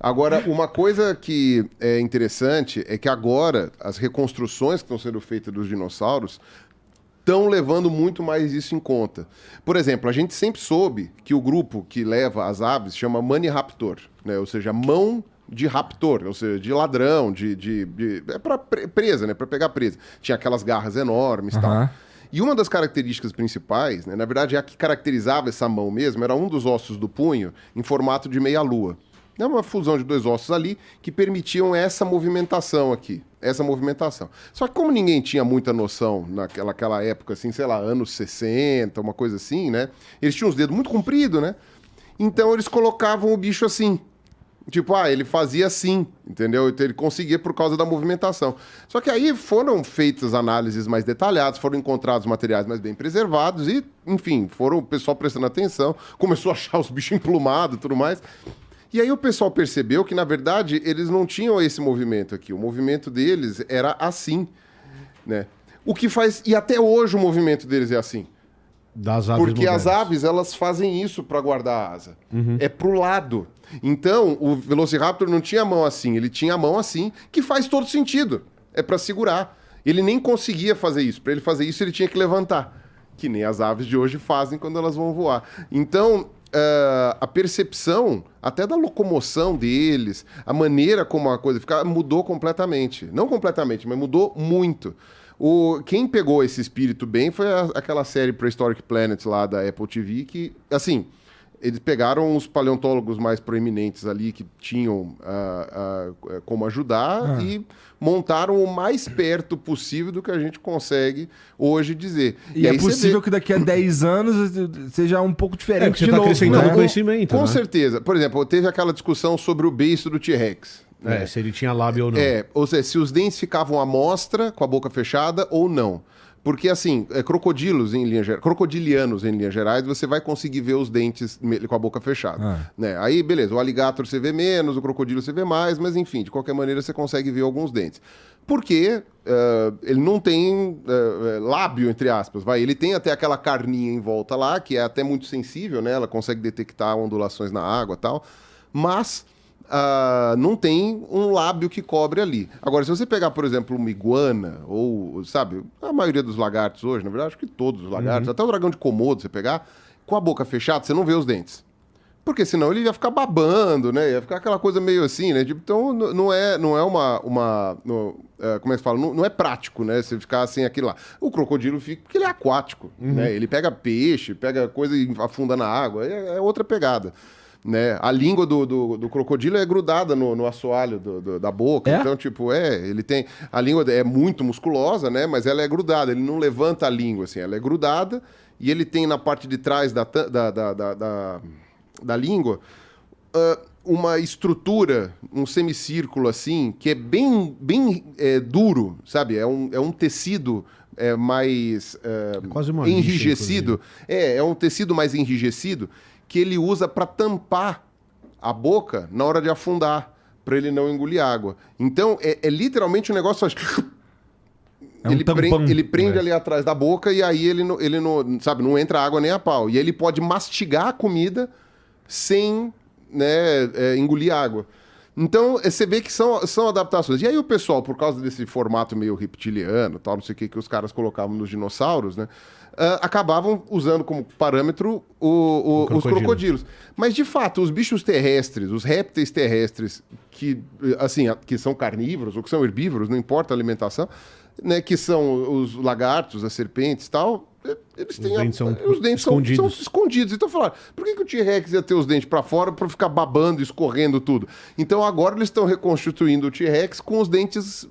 Agora, uma coisa que é interessante é que agora as reconstruções que estão sendo feitas dos dinossauros estão levando muito mais isso em conta. Por exemplo, a gente sempre soube que o grupo que leva as aves chama Maniraptor, né? Ou seja, mão de raptor, ou seja, de ladrão, é para presa, né? Para pegar presa. Tinha aquelas garras enormes e tal. E uma das características principais, né? Na verdade, a que caracterizava essa mão mesmo, era um dos ossos do punho em formato de meia-lua. É uma fusão de dois ossos ali que permitiam essa movimentação aqui. Essa movimentação. Só que como ninguém tinha muita noção naquela época, assim, sei lá, anos 60, uma coisa assim, né? Eles tinham os dedos muito compridos, né? Então eles colocavam o bicho assim. Tipo, ele fazia assim, entendeu? Então ele conseguia por causa da movimentação. Só que aí foram feitas análises mais detalhadas, foram encontrados materiais mais bem preservados e, enfim, foram o pessoal prestando atenção, começou a achar os bichos emplumados e tudo mais. E aí o pessoal percebeu que, na verdade, eles não tinham esse movimento aqui. O movimento deles era assim, né? O que faz... E até hoje o movimento deles é assim. Das aves porque modernas. as aves, elas fazem isso para guardar a asa. É pro lado. Então, o Velociraptor não tinha a mão assim, ele tinha a mão assim, que faz todo sentido. É para segurar. Ele nem conseguia fazer isso. Para ele fazer isso, ele tinha que levantar. Que nem as aves de hoje fazem quando elas vão voar. Então... a percepção até da locomoção deles, a maneira como a coisa ficava, mudou completamente. Não completamente, mas mudou muito. Quem pegou esse espírito bem foi aquela série Prehistoric Planet lá da Apple TV, que, assim, eles pegaram os paleontólogos mais proeminentes ali que tinham como ajudar e montaram o mais perto possível do que a gente consegue hoje dizer. E é possível que daqui a 10 anos seja um pouco diferente você de tá novo, acrescentando né? conhecimento, Com né? certeza. Por exemplo, teve aquela discussão sobre o beiço do T-Rex. Né? Se ele tinha lábio ou não. Ou seja, se os dentes ficavam à mostra, com a boca fechada ou não. Porque, assim, crocodilianos em linhas gerais, você vai conseguir ver os dentes com a boca fechada. Né? Aí, beleza, o alligator você vê menos, o crocodilo você vê mais, mas, enfim, de qualquer maneira você consegue ver alguns dentes. Porque ele não tem lábio, entre aspas. Ele tem até aquela carninha em volta lá, que é até muito sensível, né? Ela consegue detectar ondulações na água e tal. Mas... não tem um lábio que cobre ali. Agora, se você pegar, por exemplo, uma iguana, ou, sabe, a maioria dos lagartos hoje, na verdade, acho que todos os lagartos, até o dragão de Komodo, você pegar, com a boca fechada, você não vê os dentes. Porque senão ele ia ficar babando, né? Ia ficar aquela coisa meio assim, né? Tipo, então, não é como é que se fala? Não é prático, né? Você ficar sem aquilo lá. O crocodilo fica porque ele é aquático, né? Ele pega peixe, pega coisa e afunda na água. É outra pegada. Né? A língua do crocodilo é grudada no assoalho da boca. Então, tipo, ele tem... A língua é muito musculosa, né? Mas ela é grudada. Ele não levanta a língua, assim. Ela é grudada e ele tem na parte de trás da língua uma estrutura, um semicírculo, assim, que é bem duro, sabe? É um tecido... mais quase uma enrijecido. Lixa, é um tecido mais enrijecido que ele usa para tampar a boca na hora de afundar, para ele não engolir água. Então, é literalmente um negócio... Ele prende ali atrás da boca e aí ele não entra água nem a pau. E ele pode mastigar a comida sem engolir água. Então, você vê que são adaptações. E aí o pessoal, por causa desse formato meio reptiliano, tal, não sei o que os caras colocavam nos dinossauros, né? Acabavam usando como parâmetro os crocodilos. Mas, de fato, os bichos terrestres, os répteis terrestres, que são carnívoros ou que são herbívoros, não importa a alimentação, né, que são os lagartos, as serpentes e tal... Eles têm os dentes são escondidos. Então falaram, por que o T-Rex ia ter os dentes para fora para ficar babando, escorrendo tudo? Então agora eles estão reconstituindo o T-Rex com os dentes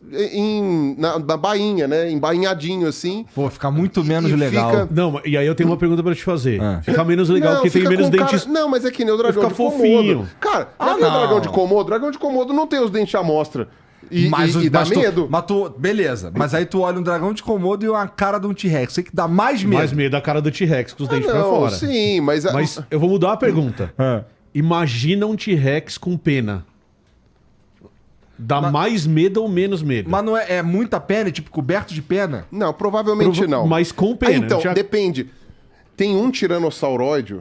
na bainha, né? Embainhadinho assim. Pô, fica muito menos legal. Não, e aí eu tenho uma pergunta para te fazer. Fica menos legal porque tem menos dentes. Não, mas é que nem o dragão de fofinho. Komodo. Cara, o dragão de Komodo? O dragão de Komodo não tem os dentes à mostra. E dá medo. Beleza, mas aí tu olha um dragão de Komodo e uma cara de um T-Rex. Você que dá mais medo. Mais medo da cara do T-Rex com os dentes pra fora. Sim, mas eu vou mudar a pergunta. Imagina um T-Rex com pena. Dá mais medo ou menos medo? Mas não é muita pena, tipo coberto de pena? Não, provavelmente não. Mas com pena. Então, depende. Tem um tiranosauróide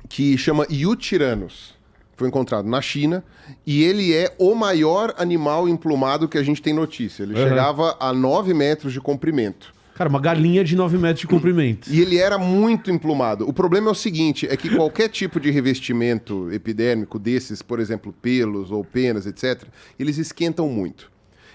que chama Eutyrannus. foi encontrado na China, e ele é o maior animal emplumado que a gente tem notícia. Ele chegava a 9 metros de comprimento. Cara, uma galinha de 9 metros de comprimento. E ele era muito emplumado. O problema é o seguinte, é que qualquer tipo de revestimento epidérmico desses, por exemplo, pelos ou penas, etc., eles esquentam muito.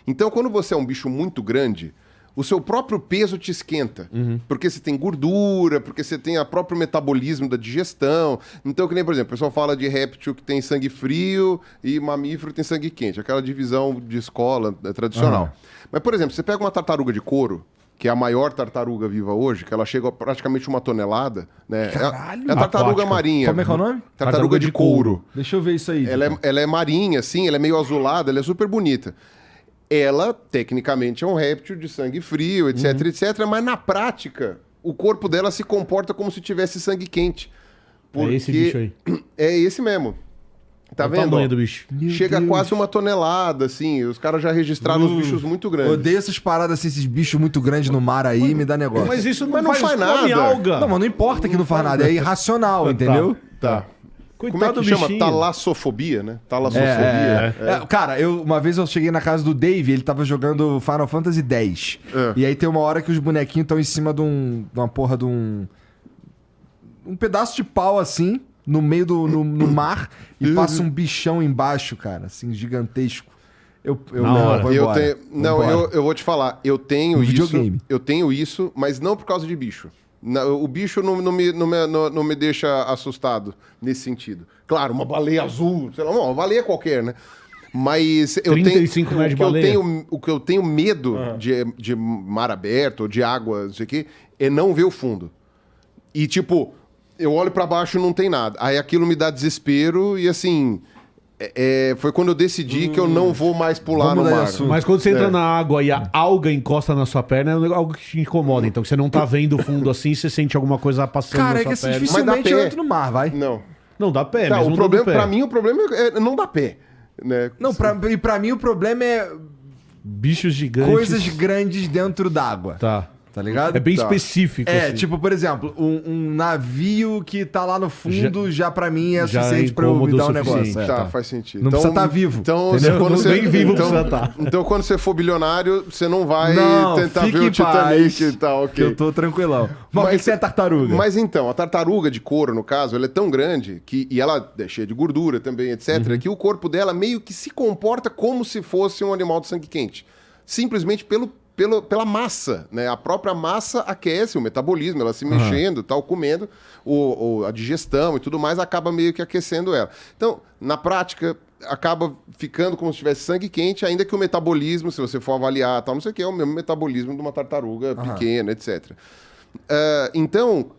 Então, quando você é um bicho muito grande, o seu próprio peso te esquenta. Porque você tem gordura, porque você tem o próprio metabolismo da digestão. Então, que nem, por exemplo, o pessoal fala de réptil que tem sangue frio e mamífero que tem sangue quente. Aquela divisão de escola tradicional. Mas, por exemplo, você pega uma tartaruga de couro, que é a maior tartaruga viva hoje, que ela chega a praticamente 1 tonelada, né? Caralho! É a tartaruga Aquática. marinha. Como é que é o nome? Tartaruga de couro. Deixa eu ver isso aí. Ela é marinha, assim, ela é meio azulada, ela é super bonita. Ela, tecnicamente, é um réptil de sangue frio, etc, etc, mas na prática, o corpo dela se comporta como se tivesse sangue quente. É esse bicho aí. É esse mesmo. Tá Olha o vendo? tamanho ó? do bicho. Chega a quase 1 tonelada, assim. Os caras já registraram os bichos muito grandes. Odeio essas paradas assim, esses bichos muito grandes no mar aí, me dá negócio. Mas isso Mas não faz nada. come alga. Não, mas não importa que não faz nada, é irracional, entendeu? Tá. Como é Coitado que do chama? bichinho. Talassofobia, né? Talassofobia. Cara, uma vez eu cheguei na casa do Dave, ele tava jogando Final Fantasy X. E aí tem uma hora que os bonequinhos estão em cima de uma porra de um pedaço de pau assim, no meio no mar, e passa um bichão embaixo, cara, assim, gigantesco. Eu Na hora. vou embora. Eu vou te falar, eu tenho No isso. videogame. Eu tenho isso, mas não por causa de bicho. O bicho não me deixa assustado nesse sentido. Claro, uma baleia azul, sei lá, uma baleia qualquer, né? Mas eu 35 metros de baleia. O que eu tenho medo de mar aberto ou de água, não sei o quê, é não ver o fundo. E tipo, eu olho pra baixo e não tem nada. Aí aquilo me dá desespero e assim... foi quando eu decidi que eu não vou mais pular no Vamos mudar de mar. assunto. Mas quando você entra na água e a alga encosta na sua perna, é algo que te incomoda. Então, você não tá vendo o fundo assim, você sente alguma coisa passando Cara, na é que sua assim, perna. dificilmente Mas dá eu pé. entro no mar, vai. Não. Não, dá pé, Tá, mesmo o não problema, dando pé. pra mim, o problema é não dar pé. Né? Não, e pra mim o problema é Bichos gigantes. coisas grandes dentro d'água. Tá ligado? É bem Tá. específico. assim. Tipo, por exemplo, um navio que tá lá no fundo já pra mim é já suficiente é pra eu me incômodo dar um o negócio. suficiente. Tá, faz sentido. Não precisa tá vivo, Então, entendeu? quando Não você, nem vivo então, precisa tá. Então, quando você for bilionário, você não vai Não, tentar fique ver o em paz, Titanic e tal, Que ok. eu tô tranquilão. Mas o que que é tartaruga? Mas então, a tartaruga de couro, no caso, ela é tão grande e ela é cheia de gordura também, etc., que o corpo dela meio que se comporta como se fosse um animal de sangue quente. Simplesmente pela massa, né? A própria massa aquece o metabolismo, ela se mexendo, tal, comendo, a digestão e tudo mais acaba meio que aquecendo ela. Então, na prática, acaba ficando como se tivesse sangue quente, ainda que o metabolismo, se você for avaliar, tal, não sei o que, é o mesmo metabolismo de uma tartaruga pequena, etc. Então,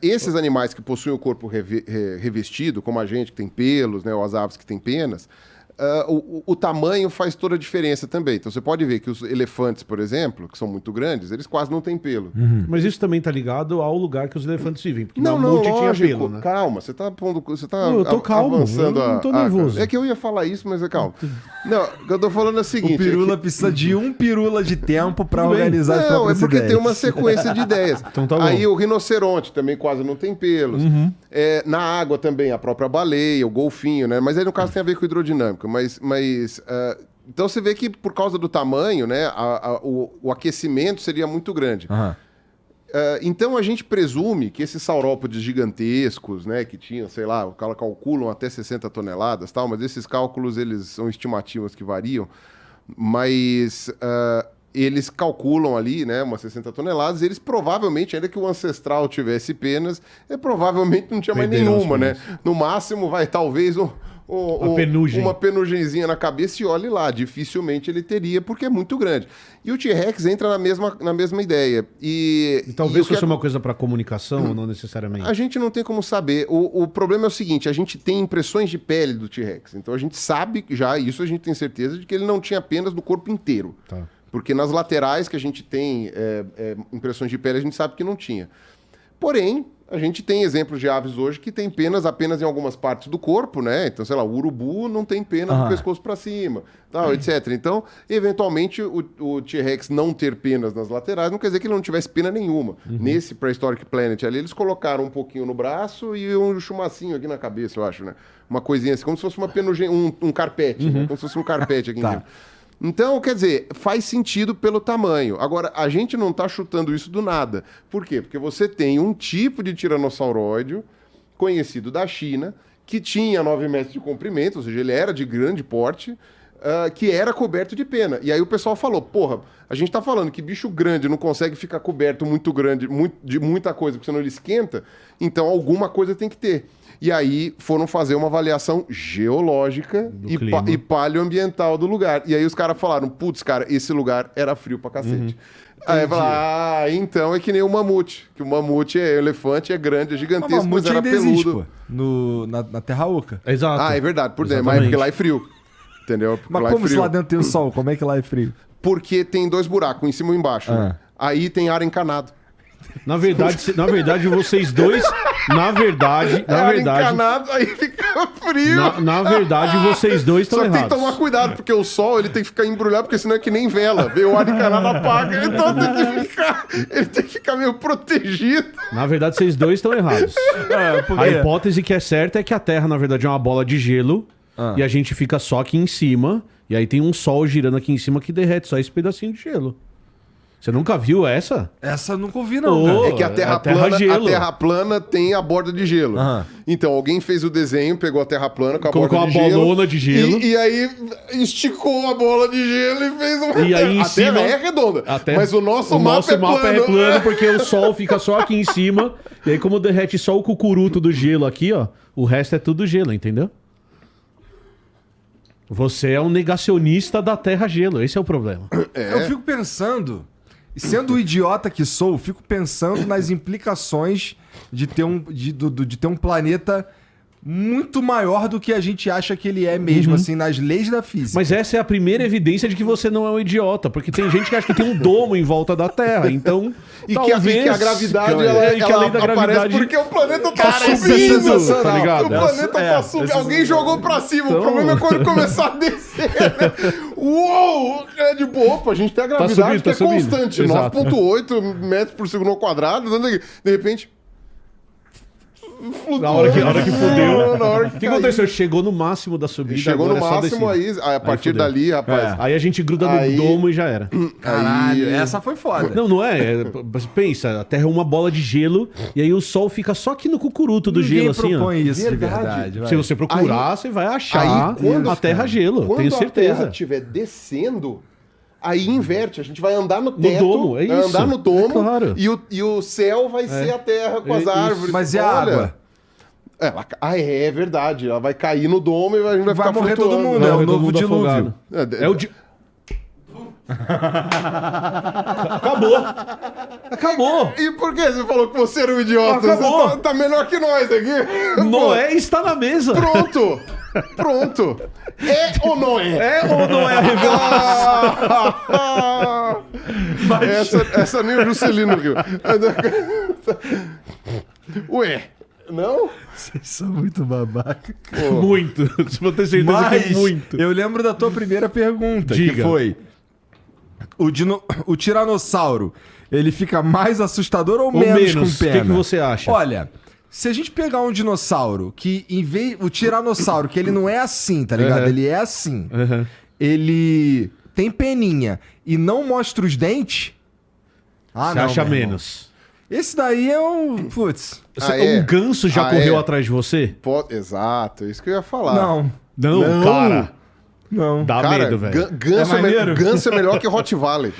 esses animais que possuem o corpo revestido, como a gente que tem pelos, né, ou as aves que têm penas, o tamanho faz toda a diferença também. Então você pode ver que os elefantes, por exemplo, que são muito grandes, eles quase não têm pelo. Mas isso também tá ligado ao lugar que os elefantes vivem. Porque Não, mamute tinha lógico. pelo, né? Calma, você tá pondo, você tá Não, eu tô calmo, avançando eu não tô nervoso. É que eu ia falar isso, mas calma. Não, o que eu tô falando é o seguinte. O pirula precisa de um pirula de tempo pra Tudo bem. organizar as Não, é próprias porque ideias. tem uma sequência de ideias. Então tá bom. Aí o rinoceronte também quase não tem pelos. Na água também, a própria baleia, o golfinho, né? Mas aí no caso tem a ver com hidrodinâmica. Então você vê que por causa do tamanho, né? O aquecimento seria muito grande. Então a gente presume que esses saurópodes gigantescos, né, que tinham, sei lá, calculam até 60 toneladas, tal, mas esses cálculos eles são estimativas que variam, mas eles calculam ali, né, umas 60 toneladas, e eles provavelmente, ainda que o ancestral tivesse penas, provavelmente não tinha mais Perderam as nenhuma, né? penas. No máximo vai talvez penugem. uma penugenzinha na cabeça e olhe lá. Dificilmente ele teria, porque é muito grande. E o T-Rex entra na mesma ideia. E Talvez o que fosse uma coisa pra comunicação, ou não necessariamente. a gente não tem como saber. O problema é o seguinte, a gente tem impressões de pele do T-Rex. Então a gente sabe já, isso a gente tem certeza, de que ele não tinha apenas no corpo inteiro. Tá. Porque nas laterais que a gente tem impressões de pele, a gente sabe que não tinha. Porém, A gente tem exemplos de aves hoje que tem penas apenas em algumas partes do corpo, né? Então, sei lá, o urubu não tem pena do pescoço para cima, tal, etc. Então, eventualmente, o T-Rex não ter penas nas laterais não quer dizer que ele não tivesse pena nenhuma. Nesse Prehistoric Planet ali, eles colocaram um pouquinho no braço e um chumacinho aqui na cabeça, eu acho, né? Uma coisinha assim, como se fosse uma um carpete, né? Como se fosse um carpete aqui em cima. Então, quer dizer, faz sentido pelo tamanho. Agora, a gente não está chutando isso do nada. Por quê? Porque você tem um tipo de tiranossauro conhecido da China, que tinha 9 metros de comprimento, ou seja, ele era de grande porte, que era coberto de pena. E aí o pessoal falou, porra, a gente está falando que bicho grande não consegue ficar coberto muito grande de muita coisa, porque senão ele esquenta, então alguma coisa tem que ter. E aí foram fazer uma avaliação geológica e paleoambiental do lugar. E aí os caras falaram, putz, cara, esse lugar era frio pra cacete. Aí falaram, então é que nem o mamute. Que o mamute é elefante, é grande, é gigantesco, mas era peludo. Existe, pô, na Terra Oca. Exato. Ah, é verdade, por dentro. Mas porque lá é frio. Entendeu? Porque mas como se lá dentro tem o sol? Como é que lá é frio? Porque tem 2 buracos, um em cima e um embaixo. Né? Aí tem ar encanado. Na verdade, vocês dois... Na verdade... encanado, aí fica frio. Na verdade, vocês dois estão errados. Só que tem que tomar cuidado, porque o sol ele tem que ficar embrulhado, porque senão é que nem vela. Vê o ar encanado apaga. Então ele tem que ficar meio protegido. Na verdade, vocês dois estão errados. A hipótese que é certa é que a Terra, na verdade, é uma bola de gelo e a gente fica só aqui em cima. E aí tem um sol girando aqui em cima que derrete só esse pedacinho de gelo. Você nunca viu essa? Essa eu nunca ouvi, não. É que a Terra plana tem a borda de gelo. Então, alguém fez o desenho, pegou a Terra plana com a colocou borda de gelo. Colocou a bolona de gelo. E aí esticou a bola de gelo e fez uma... E aí, a Terra é redonda, mas o nosso mapa é plano porque o sol fica só aqui em cima. E aí, como derrete só o cucuruto do gelo aqui, ó, o resto é tudo gelo, entendeu? Você é um negacionista da Terra-gelo, esse é o problema. Eu fico pensando... Sendo o idiota que sou, fico pensando nas implicações de ter um planeta muito maior do que a gente acha que ele é mesmo, assim, nas leis da física. Mas essa é a primeira evidência de que você não é um idiota, porque tem gente que acha que tem um domo em volta da Terra, então... talvez, que a gravidade, ela aparece porque o planeta tá subindo, tá ligado? O planeta tá subindo. Alguém jogou pra cima, então... o problema é quando começar a descer, né? Uou! É de boa, opa, a gente tem a gravidade que é constante, 9,8 metros por segundo ao quadrado, de repente... Na hora que fudeu. O que aconteceu? Chegou no máximo da subida. Chegou no máximo, aí a partir dali, rapaz. Aí a gente gruda no domo e já era. Caralho, essa foi foda. Não é. Pensa, a Terra é uma bola de gelo e aí o Sol fica só aqui no cucuruto do gelo, assim. Ninguém propõe isso de verdade. Se você procurar, você vai achar a Terra-gelo, tenho certeza. Quando a Terra estiver descendo... Aí inverte, a gente vai andar no teto, no domo, é isso. Andar no domo, claro. e o céu vai ser a terra com as árvores. Mas e a água? É verdade, ela vai cair no domo e a gente vai ficar morrer flutuando. todo mundo, é o novo dilúvio. Acabou. E por que você falou que você era um idiota? Acabou. Você tá melhor que nós aqui. Noé está na mesa. Pronto. É ou não é? É ou não é a revelação? Essa nem o Juscelino riu. Ué, não? Vocês são muito babaca. Muito. Se você ter certeza que é muito. Eu lembro da tua primeira pergunta, Diga. que foi... O tiranossauro, ele fica mais assustador ou menos com pena? O que você acha? Olha... Se a gente pegar um dinossauro que, em vez... O tiranossauro, que ele não é assim, tá ligado? Ele é assim. Ele tem peninha e não mostra os dentes... Você acha menos. Esse daí é um... Putz. Um ganso já correu atrás de você? Exato, isso que eu ia falar. Não, cara. Não. Dá medo, velho. Ganso é melhor que Rottweiler.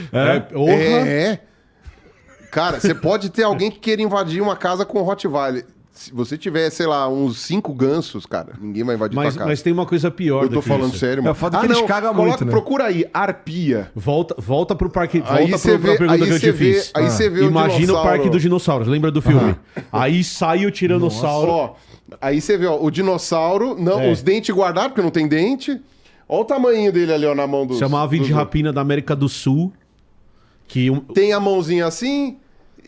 Cara, você pode ter alguém que queira invadir uma casa com Rottweiler. Se você tiver, sei lá, uns 5 gansos, cara, ninguém vai invadir tua casa. Mas tem uma coisa pior do que isso. Eu tô falando sério, mano. É o fato que eles cagam muito, né? Procura aí, arpia. Volta pro parque... Aí volta pra pergunta que eu te fiz. Aí você vê Imagina o Parque dos Dinossauros, lembra do filme? Aí sai o tiranossauro. Aí você vê, o dinossauro, os dentes guardados, porque não tem dente. Olha o tamanho dele ali, na mão dos... Chama Ave de Rapina da América do Sul. Tem a mãozinha assim...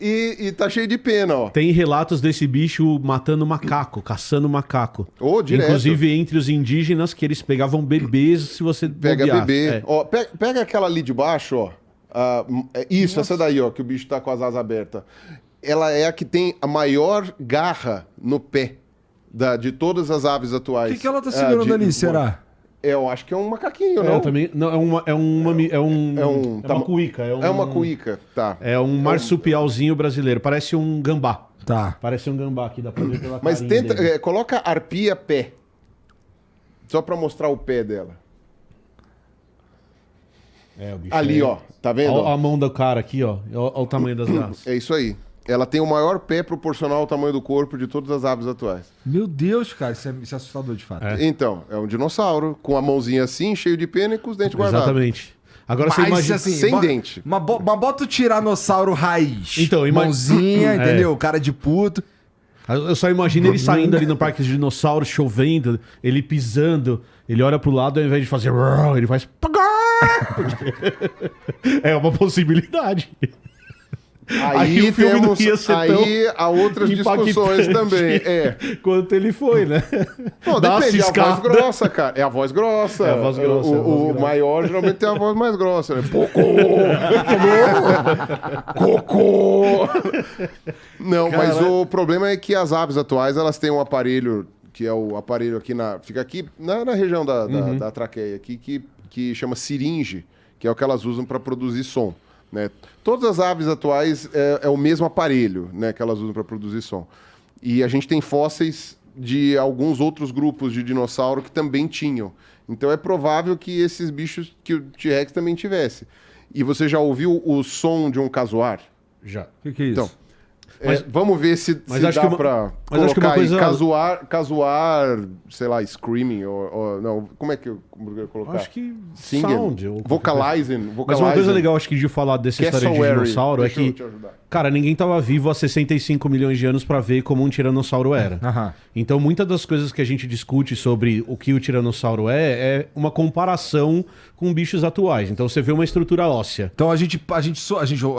E tá cheio de pena, ó. Tem relatos desse bicho matando macaco, caçando macaco. Direto. Inclusive entre os indígenas, que eles pegavam bebês se você Pega bobear. bebê. Ó, pega aquela ali de baixo, ó. Isso, essa daí, ó, que o bicho tá com as asas abertas. Ela é a que tem a maior garra no pé de todas as aves atuais. O que ela tá segurando ali, será? Eu acho que é um macaquinho, não? Também, não, é uma cuíca. É uma cuíca, tá. É um marsupialzinho brasileiro. Parece um gambá. Tá. Parece um gambá aqui, dá pra ver pela Mas carinha dele. coloca arpia pé. Só pra mostrar o pé dela. O bicho Ali, ó. Tá vendo? Olha a mão do cara aqui, ó. Olha o tamanho das garras. É isso aí. Ela tem o maior pé proporcional ao tamanho do corpo de todas as aves atuais. Meu Deus, cara, isso é assustador de fato. Então, é um dinossauro com a mãozinha assim, cheio de pena e com os dentes guardados. Exatamente. Agora você imagina... assim, sem dente. Mas bota o tiranossauro raiz. Então, mãozinha, entendeu? Cara de puto. Eu só imagino ele saindo ali no parque de dinossauros, chovendo, ele pisando, ele olha pro lado, ao invés de fazer... ele faz... É uma possibilidade. Aí o filme não temos, ia ser tão há outras discussões também. Quanto ele foi, né? Não, Dá uma depende, é a ciscada. voz grossa, cara. É a voz grossa. É a voz grossa, O maior geralmente tem a voz mais grossa, né? Cocô! Não, mas o problema é que as aves atuais, elas têm um aparelho, que é o aparelho aqui fica aqui na região da traqueia, aqui, que chama siringe, que é o que elas usam para produzir som. Né? Todas as aves atuais é o mesmo aparelho, né, que elas usam para produzir som. E a gente tem fósseis de alguns outros grupos de dinossauro que também tinham. Então é provável que esses bichos, que o T-Rex também tivesse. E você já ouviu o som de um casuar? Já. O que é isso? Então, vamos ver se dá pra colocar aí casuar, sei lá, screaming, ou não, como é que eu colocar? Acho que Singing, sound. vocalizing. Mas uma coisa legal, acho que de falar dessa história de dinossauro é que, te ajudar. cara, ninguém tava vivo há 65 milhões de anos pra ver como um tiranossauro era. Aham. Então, muitas das coisas que a gente discute sobre o que o tiranossauro é uma comparação com bichos atuais. Então, você vê uma estrutura óssea. Então a gente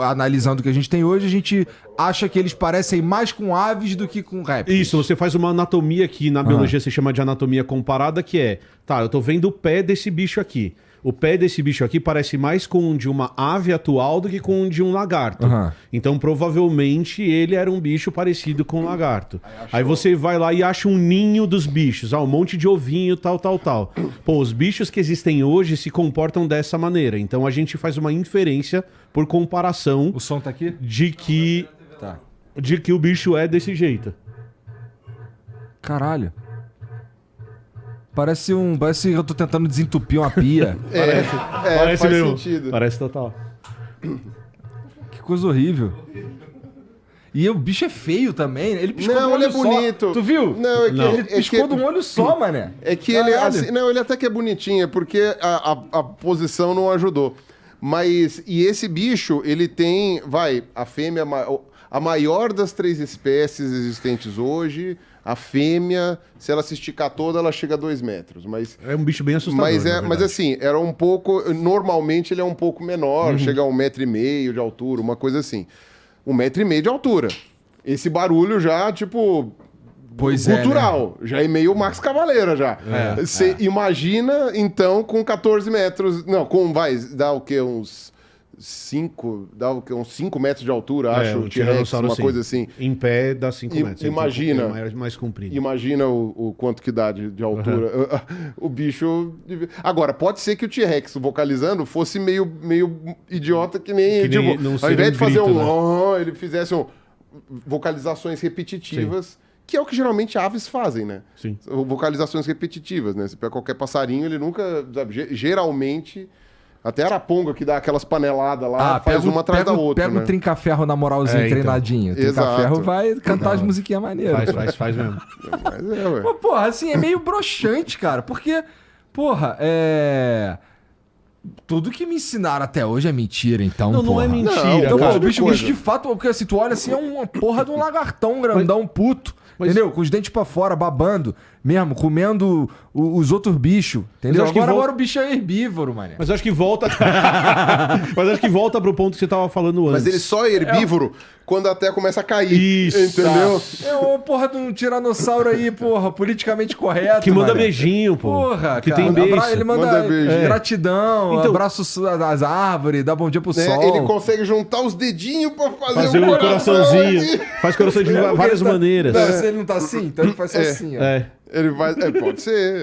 analisando o que a gente tem hoje, a gente acha que eles parecem mais com aves do que com répteis. Isso, você faz uma anatomia que na biologia se chama de anatomia comparada, que é, eu tô vendo o pé desse bicho aqui. O pé desse bicho aqui parece mais com o de uma ave atual do que com o de um lagarto. Então, provavelmente, ele era um bicho parecido com um lagarto. Aí você vai lá e acha um ninho dos bichos. Um monte de ovinho, tal. Pô, os bichos que existem hoje se comportam dessa maneira. Então, a gente faz uma inferência por comparação O som tá aqui? de que o bicho é desse jeito. Caralho. Parece que eu tô tentando desentupir uma pia. Parece faz mesmo. sentido. Parece total. Que coisa horrível. E o bicho é feio também. Ele piscou de um Não, olho ele é bonito. só. Tu viu? Não, Ele piscou de um olho só, mané. É que ele, Caralho. assim, não, ele até que é bonitinho, é porque a posição não ajudou. Mas, e esse bicho, ele tem, a fêmea, a maior das 3 espécies existentes hoje, a fêmea, se ela se esticar toda, ela chega a 2 metros. Mas, É um bicho bem assustador. mas assim, era um pouco, normalmente ele é um pouco menor, chega a 1,5 m de altura, uma coisa assim. 1,5 m de altura. Esse barulho já, tipo... Pois cultural, já é meio Max Cavaleira já. Você imagina, então, com 14 metros... Não, dá o quê? Uns 5... Dá o quê? Uns 5 metros de altura, acho, um o T-Rex, tiranossauro, uma sim. coisa assim. Em pé dá 5 metros. Imagina. Mais comprido. Imagina o quanto que dá de altura. O bicho... Agora, pode ser que o T-Rex, vocalizando, fosse meio idiota que nem... tipo, não ao seria invés de fazer grito, ele fizesse vocalizações repetitivas, que é o que geralmente aves fazem, né? Sim. Vocalizações repetitivas, né? Se pega qualquer passarinho, ele nunca... Sabe, geralmente... Até araponga, que dá aquelas paneladas lá, faz uma atrás da outra, Pega né? o trinca-ferro na moralzinho treinadinho. O trinca-ferro Exato. vai cantar as musiquinhas maneiras. Faz mesmo. Mas ué. Mas, porra, assim, é meio broxante, cara. Porque, porra, tudo que me ensinaram até hoje é mentira, então, Não porra. é mentira, Então, cara. pô, o bicho de fato, porque assim, tu olha assim, é uma porra de um lagartão grandão puto. mas- Entendeu? Com os dentes pra fora, babando. mesmo, comendo os outros bichos, entendeu? acho que Agora o bicho é herbívoro, mané. Mas acho que volta. Mas acho que volta pro ponto que você tava falando antes. Mas ele só é herbívoro quando a terra começa a cair. Isso. Entendeu? É uma porra de um tiranossauro aí, porra, politicamente correto. Que manda mané. beijinho, pô. Porra, que cara. tem beijo. Ele manda Manda beijo. gratidão, Então- abraço às árvores, dá bom dia pro sol. Ele consegue juntar os dedinhos pra fazer Fazer um coraçãozinho. aqui. Faz coração de várias maneiras. Não, se ele não tá assim, então ele faz só assim, ó. É. Ele vai. Pode ser.